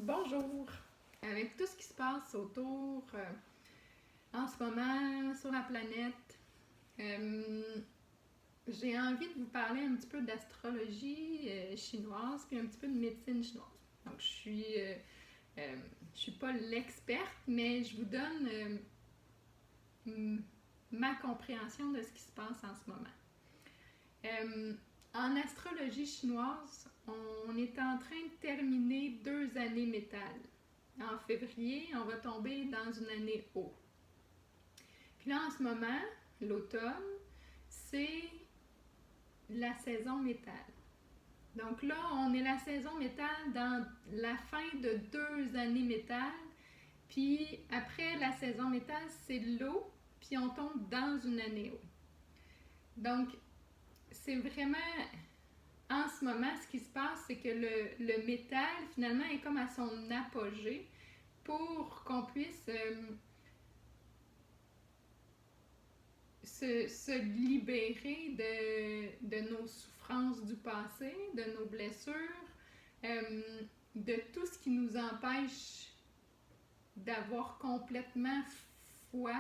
Bonjour! Avec tout ce qui se passe autour en ce moment sur la planète, j'ai envie de vous parler un petit peu d'astrologie chinoise puis un petit peu de médecine chinoise. Donc, je suis pas l'experte, mais je vous donne ma compréhension de ce qui se passe en ce moment. En astrologie chinoise, on est en train de terminer 2 années métal. En février, on va tomber dans une année eau. Puis là, en ce moment, l'automne, c'est la saison métal. Donc là, on est la saison métal dans la fin de 2 années métal. Puis après la saison métal, c'est l'eau, puis on tombe dans une année eau. Donc, c'est vraiment, en ce moment, ce qui se passe, c'est que le métal, finalement, est comme à son apogée pour qu'on puisse se libérer de nos souffrances du passé, de nos blessures, de tout ce qui nous empêche d'avoir complètement foi,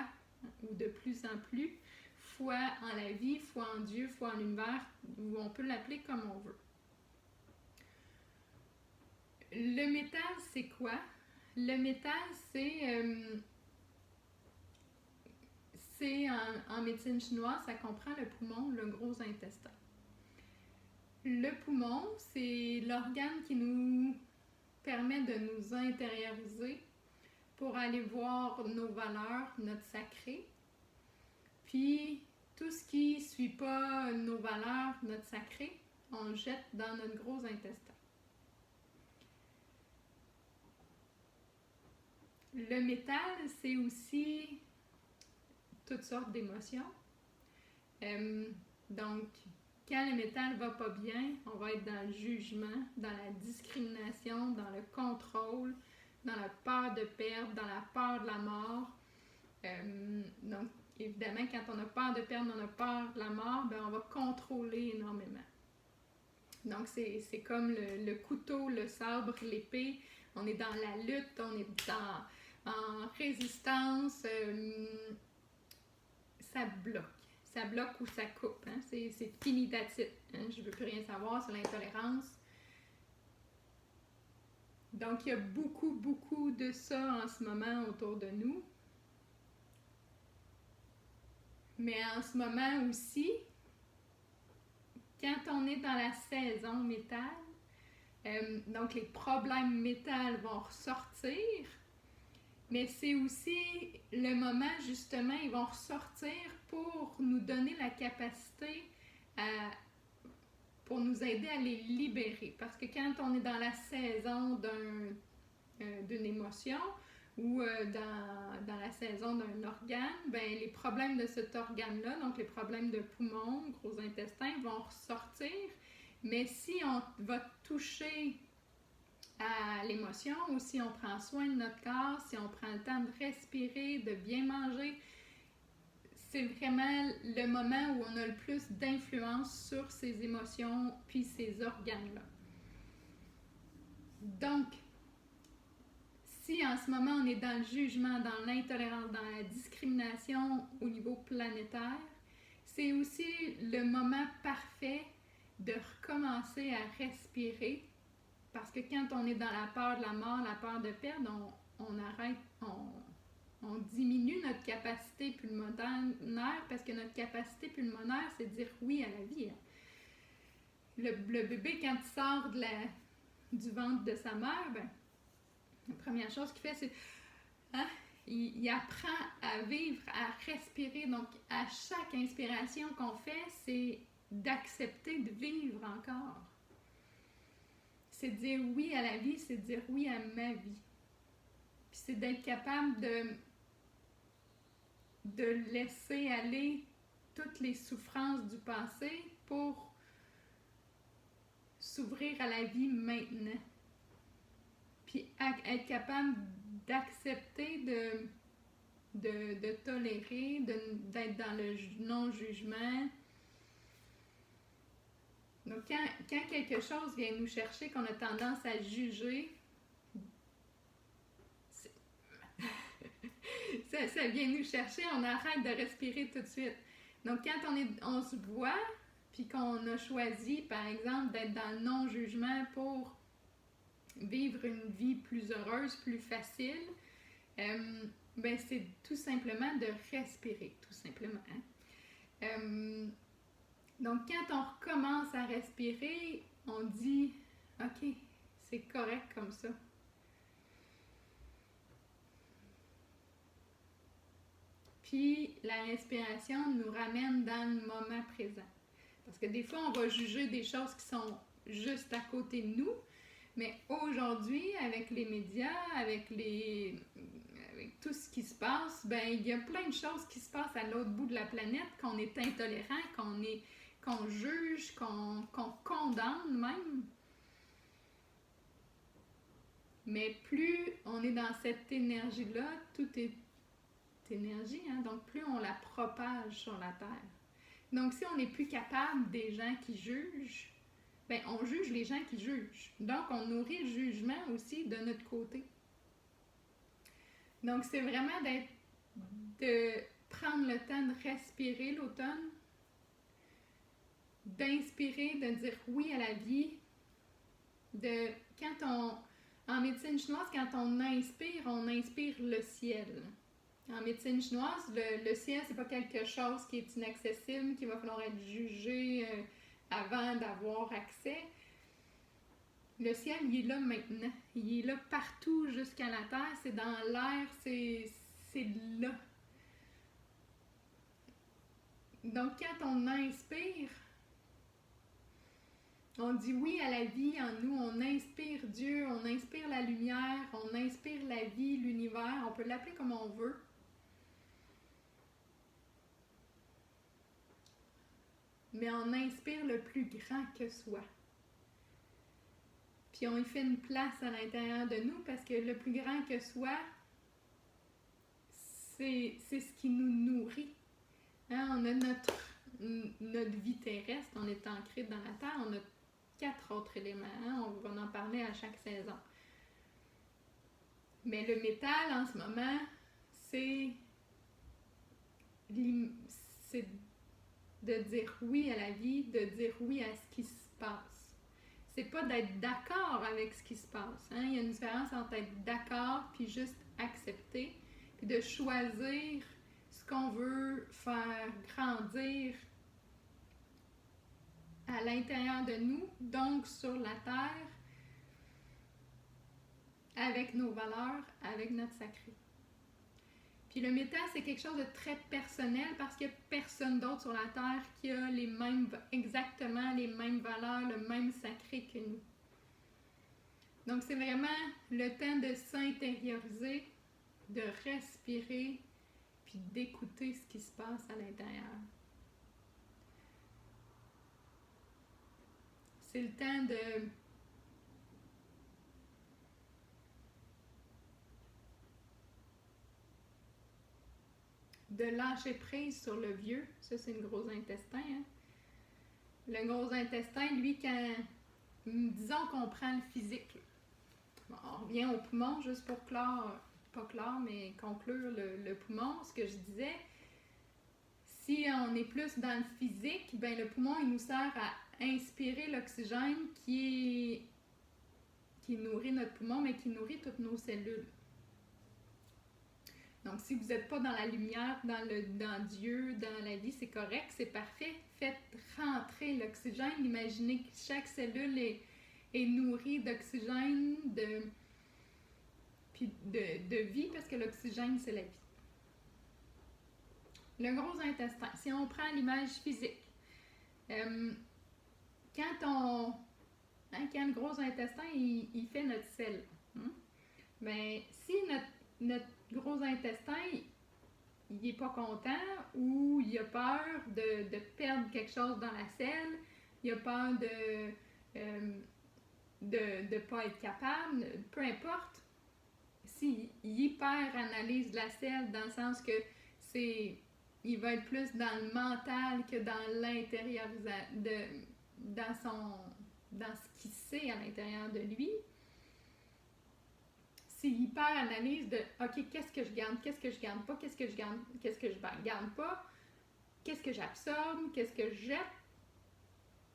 ou de plus en plus, foi en la vie, foi en Dieu, foi en l'univers, ou on peut l'appeler comme on veut. Le métal, c'est quoi? Le métal, c'est en médecine chinoise, ça comprend le poumon, le gros intestin. Le poumon, c'est l'organe qui nous permet de nous intérioriser pour aller voir nos valeurs, notre sacré. Puis, tout ce qui ne suit pas nos valeurs, notre sacré, on le jette dans notre gros intestin. Le métal, c'est aussi toutes sortes d'émotions. Donc, quand le métal va pas bien, on va être dans le jugement, dans la discrimination, dans le contrôle, dans la peur de perdre, dans la peur de la mort. Donc, évidemment, quand on a peur de perdre, on a peur de la mort, ben on va contrôler énormément. Donc, c'est comme le couteau, le sabre, l'épée. On est dans la lutte, on est en résistance. Ça bloque. Ça bloque ou ça coupe. Hein? C'est fini that's it. Hein? Je ne veux plus rien savoir, c'est l'intolérance. Donc, il y a beaucoup, beaucoup de ça en ce moment autour de nous. Mais en ce moment aussi, quand on est dans la saison métal, donc les problèmes métal vont ressortir, mais c'est aussi le moment, justement, ils vont ressortir pour nous donner la capacité pour nous aider à les libérer. Parce que quand on est dans la saison d'une émotion ou dans la saison d'un organe, ben, les problèmes de cet organe-là, donc les problèmes de poumon, gros intestin, vont ressortir. Mais si on va toucher à l'émotion, ou si on prend soin de notre corps, si on prend le temps de respirer, de bien manger, c'est vraiment le moment où on a le plus d'influence sur ces émotions puis ces organes-là. Donc, si en ce moment on est dans le jugement, dans l'intolérance, dans la discrimination au niveau planétaire, c'est aussi le moment parfait de recommencer à respirer. Parce que quand on est dans la peur de la mort, la peur de perdre, on arrête, on diminue notre capacité pulmonaire parce que notre capacité pulmonaire, c'est de dire oui à la vie. Le bébé, quand il sort du ventre de sa mère, ben, la première chose qu'il fait, c'est il apprend à vivre, à respirer. Donc, à chaque inspiration qu'on fait, c'est d'accepter de vivre encore. C'est de dire oui à la vie, c'est de dire oui à ma vie. Puis c'est d'être capable de laisser aller toutes les souffrances du passé pour s'ouvrir à la vie maintenant. Puis être capable d'accepter, de tolérer, d'être dans le non-jugement. Donc, quand quelque chose vient nous chercher, qu'on a tendance à juger, ça vient nous chercher, on arrête de respirer tout de suite. Donc, quand on se voit, puis qu'on a choisi, par exemple, d'être dans le non-jugement pour vivre une vie plus heureuse, plus facile, ben c'est tout simplement de respirer, tout simplement. Hein? Donc, quand on recommence à respirer, on dit « Ok, c'est correct comme ça. » Puis, la respiration nous ramène dans le moment présent. Parce que des fois, on va juger des choses qui sont juste à côté de nous, mais aujourd'hui, avec les médias, avec tout ce qui se passe, ben il y a plein de choses qui se passent à l'autre bout de la planète, qu'on est intolérant, qu'on juge, qu'on condamne même. Mais plus on est dans cette énergie-là, tout est énergie, hein? Donc plus on la propage sur la Terre. Donc si on n'est plus capable des gens qui jugent, ben on juge les gens qui jugent. Donc on nourrit le jugement aussi de notre côté. Donc c'est vraiment de prendre le temps de respirer l'automne, d'inspirer, de dire oui à la vie, en médecine chinoise, quand on inspire le ciel. En médecine chinoise, le ciel, c'est pas quelque chose qui est inaccessible, qu'il va falloir être jugé avant d'avoir accès. Le ciel, il est là maintenant. Il est là partout jusqu'à la terre. C'est dans l'air, c'est là. Donc, quand on inspire, on dit oui à la vie en nous. On inspire Dieu, on inspire la lumière, on inspire la vie, l'univers. On peut l'appeler comme on veut. Mais on inspire le plus grand que soi. Puis on y fait une place à l'intérieur de nous parce que le plus grand que soi, c'est ce qui nous nourrit. Hein? On a notre vie terrestre, on est ancré dans la terre, on a 4 autres éléments. Hein? On va en parler à chaque saison. Mais le métal, en ce moment, c'est de dire oui à la vie, de dire oui à ce qui se passe. C'est pas d'être d'accord avec ce qui se passe. Hein? Il y a une différence entre être d'accord puis juste accepter, puis de choisir ce qu'on veut faire grandir à l'intérieur de nous, donc sur la terre, avec nos valeurs, avec notre sacré. Puis le métal, c'est quelque chose de très personnel parce qu'il n'y a personne d'autre sur la Terre qui a exactement les mêmes valeurs, le même sacré que nous. Donc c'est vraiment le temps de s'intérioriser, de respirer, puis d'écouter ce qui se passe à l'intérieur. C'est le temps de lâcher prise sur le vieux. Ça, c'est le gros intestin. Hein? Le gros intestin, lui, disons qu'on prend le physique. Bon, on revient au poumon, juste pour conclure le poumon. Ce que je disais, si on est plus dans le physique, ben le poumon, il nous sert à inspirer l'oxygène qui nourrit notre poumon, mais qui nourrit toutes nos cellules. Donc, si vous n'êtes pas dans la lumière, dans Dieu, dans la vie, c'est correct, c'est parfait. Faites rentrer l'oxygène. Imaginez que chaque cellule est nourrie d'oxygène, puis de vie, parce que l'oxygène, c'est la vie. Le gros intestin, si on prend l'image physique, quand le gros intestin, il fait notre selle, mais si notre gros intestin, il n'est pas content ou il a peur de perdre quelque chose dans la selle, il a peur de ne pas être capable, peu importe, s'il hyper-analyse la selle dans le sens que il va être plus dans le mental que dans l'intériorisation, dans ce qu'il sait à l'intérieur de lui, c'est hyper analyse de OK, qu'est-ce que je garde, qu'est-ce que je garde pas, qu'est-ce que je garde, qu'est-ce que je garde pas, qu'est-ce que j'absorbe, qu'est-ce que je jette.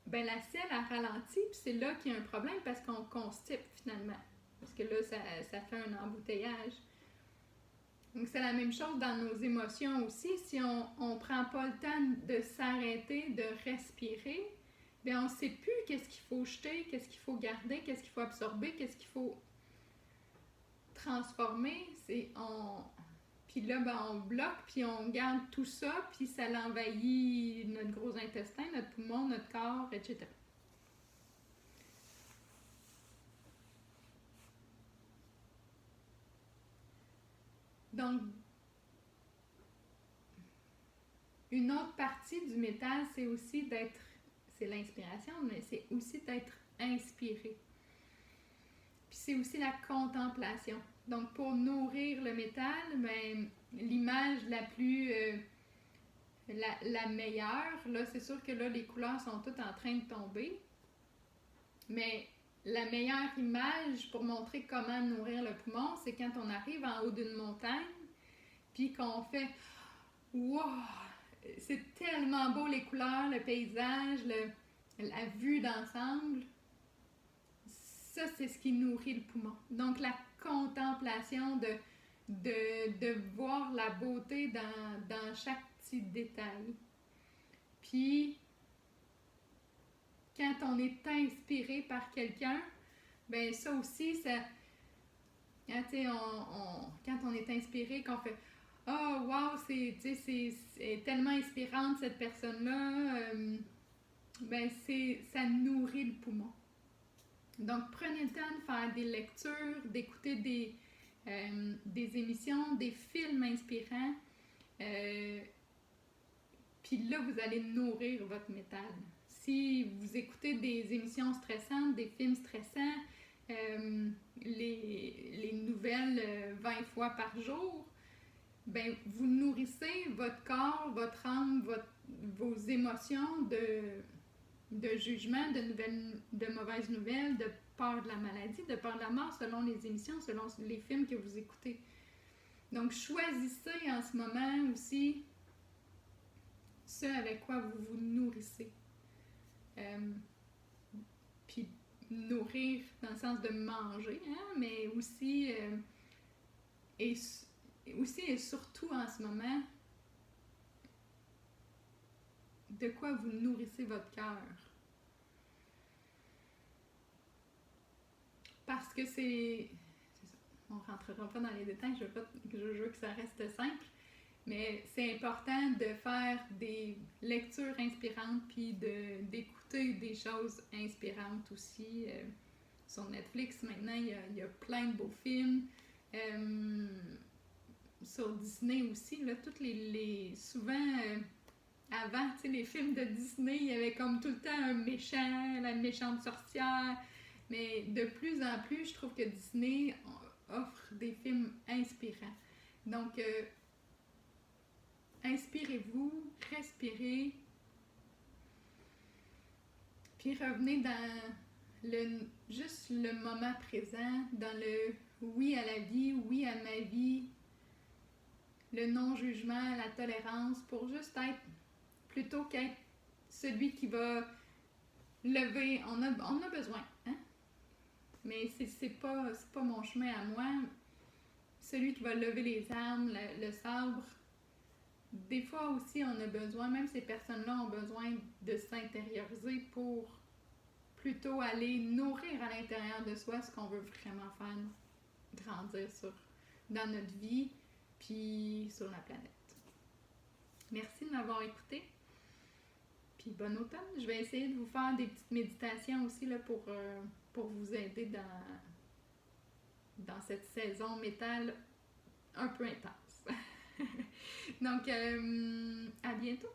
Ben la selle a ralenti, puis c'est là qu'il y a un problème parce qu'on constipe finalement. Parce que là, ça fait un embouteillage. Donc c'est la même chose dans nos émotions aussi. Si on prend pas le temps de s'arrêter, de respirer, bien on ne sait plus qu'est-ce qu'il faut jeter, qu'est-ce qu'il faut garder, qu'est-ce qu'il faut absorber, qu'est-ce qu'il faut transformer. Puis là, ben, on bloque, puis on garde tout ça, puis ça l'envahit notre gros intestin, notre poumon, notre corps, etc. Donc, une autre partie du métal, c'est aussi c'est l'inspiration, mais c'est aussi d'être inspiré. Puis c'est aussi la contemplation. Donc, pour nourrir le métal, ben, l'image la plus... la meilleure, là, c'est sûr que là, les couleurs sont toutes en train de tomber. Mais la meilleure image pour montrer comment nourrir le poumon, c'est quand on arrive en haut d'une montagne, puis qu'on fait « Wow! C'est tellement beau les couleurs, le paysage, la vue d'ensemble. » Ça, c'est ce qui nourrit le poumon. Donc, la contemplation de voir la beauté dans chaque petit détail. Puis, quand on est inspiré par quelqu'un, ben ça aussi, ça... Quand on est inspiré, qu'on fait « Oh, wow, c'est tellement inspirante cette personne-là. » Ben ça nourrit le poumon. Donc, prenez le temps de faire des lectures, d'écouter des émissions, des films inspirants. Puis là, vous allez nourrir votre métal. Si vous écoutez des émissions stressantes, des films stressants, les nouvelles 20 fois par jour, ben vous nourrissez votre corps, votre âme, vos émotions de jugement, de mauvaises nouvelles, de peur de la maladie, de peur de la mort, selon les émissions, selon les films que vous écoutez. Donc, choisissez en ce moment aussi ce avec quoi vous vous nourrissez. Puis, nourrir dans le sens de manger, hein, mais aussi, et surtout en ce moment, de quoi vous nourrissez votre cœur. Parce que c'est ça. On ne rentrera pas dans les détails, je veux que ça reste simple, mais c'est important de faire des lectures inspirantes puis d'écouter des choses inspirantes aussi. Sur Netflix, maintenant, il y a plein de beaux films. Sur Disney aussi, là, toutes souvent... avant, tu sais, les films de Disney, il y avait comme tout le temps un méchant, la méchante sorcière. Mais de plus en plus, je trouve que Disney offre des films inspirants. Donc, inspirez-vous, respirez, puis revenez dans juste le moment présent, dans le oui à la vie, oui à ma vie, le non-jugement, la tolérance, pour juste être plutôt qu'être celui qui va lever. On a besoin, hein? Mais c'est pas mon chemin à moi. Celui qui va lever les armes, le sabre. Des fois aussi, on a besoin, même ces personnes-là ont besoin de s'intérioriser pour plutôt aller nourrir à l'intérieur de soi ce qu'on veut vraiment faire grandir dans notre vie, puis sur la planète. Merci de m'avoir écouté. Puis bon automne. Je vais essayer de vous faire des petites méditations aussi là, pour vous aider dans cette saison métal un peu intense. Donc, à bientôt!